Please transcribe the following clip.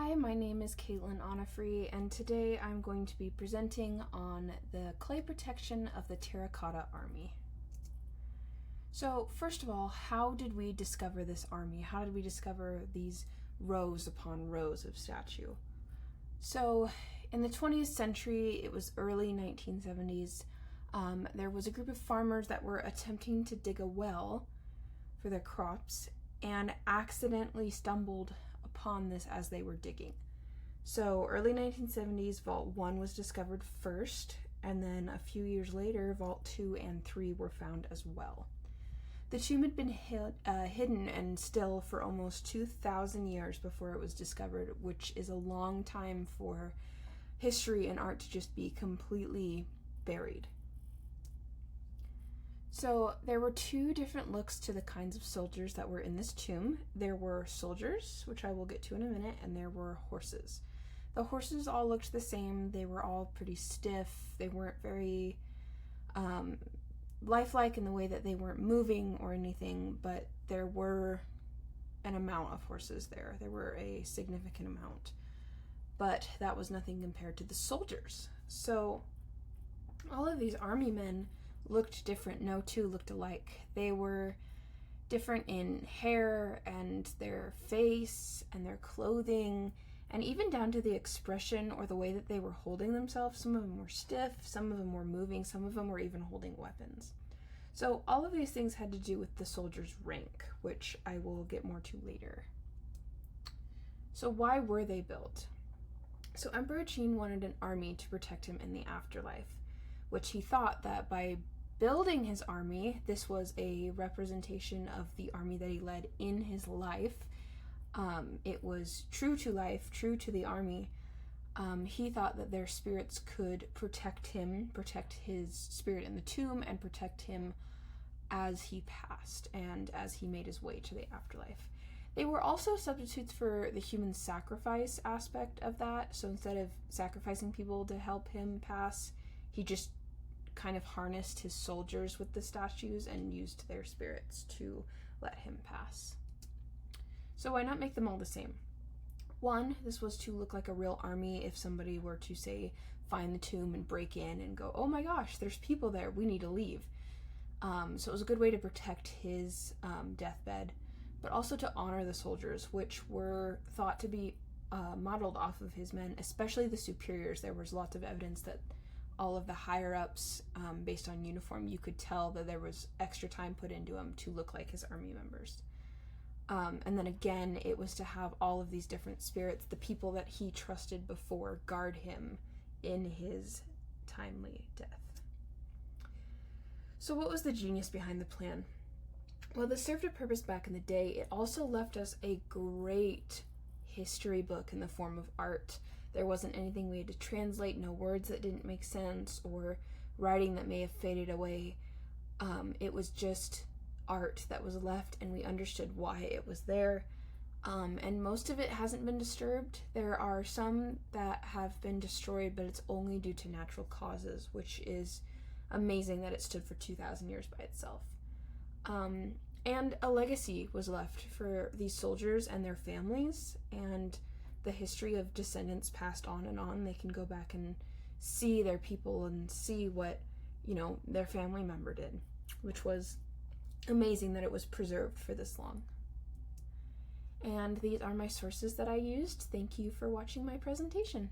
Hi, my name is Kaitlyn and today I'm going to be presenting on the clay protection of the Terracotta Army. So first of all, how did we discover this army? How did we discover these rows upon rows of statue? So in the 20th century, it was early 1970s, there was a group of farmers that were attempting to dig a well for their crops and accidentally stumbled upon this as they were digging. So early 1970s, Vault 1 was discovered first, and then a few years later, Vault 2 and 3 were found as well. The tomb had been hidden and still for almost 2,000 years before it was discovered, which is a long time for history and art to just be completely buried. So there were two different looks to the kinds of soldiers that were in this tomb. There were soldiers, which I will get to in a minute, and there were horses. The horses all looked the same. They were all pretty stiff. They weren't very lifelike in the way that they weren't moving or anything, but there were an amount of horses there. There were a significant amount, but that was nothing compared to the soldiers. So all of these army men looked different. No two looked alike. They were different in hair and their face and their clothing, and even down to the expression or the way that they were holding themselves. Some of them were stiff, some of them were moving, some of them were even holding weapons. So all of these things had to do with the soldier's rank, which I will get more to later. So why were they built? So Emperor Qin wanted an army to protect him in the afterlife, which he thought that by building his army, this was a representation of the army that he led in his life. It was true to life, true to the army. He thought that their spirits could protect him, protect his spirit in the tomb, and protect him as he passed and as he made his way to the afterlife. They were also substitutes for the human sacrifice aspect of that. So instead of sacrificing people to help him pass, he just kind of harnessed his soldiers with the statues and used their spirits to let him pass. So why not make them all the same? One, this was to look like a real army if somebody were to, say, find the tomb and break in and go, oh my gosh, there's people there, we need to leave. So it was a good way to protect his deathbed, but also to honor the soldiers, which were thought to be modeled off of his men, especially the superiors. There was lots of evidence that all of the higher-ups, based on uniform, you could tell that there was extra time put into them to look like his army members. And then again, it was to have all of these different spirits, the people that he trusted before, guard him in his timely death. So what was the genius behind the plan? Well, this served a purpose back in the day. It also left us a great history book in the form of art. There wasn't anything we had to translate, no words that didn't make sense, or writing that may have faded away. It was just art that was left, and we understood why it was there. And most of it hasn't been disturbed. There are some that have been destroyed, but it's only due to natural causes, which is amazing that it stood for 2,000 years by itself. And a legacy was left for these soldiers and their families, and the history of descendants passed on and on. They can go back and see their people and see what, their family member did, which was amazing that it was preserved for this long. And these are my sources that I used. Thank you for watching my presentation.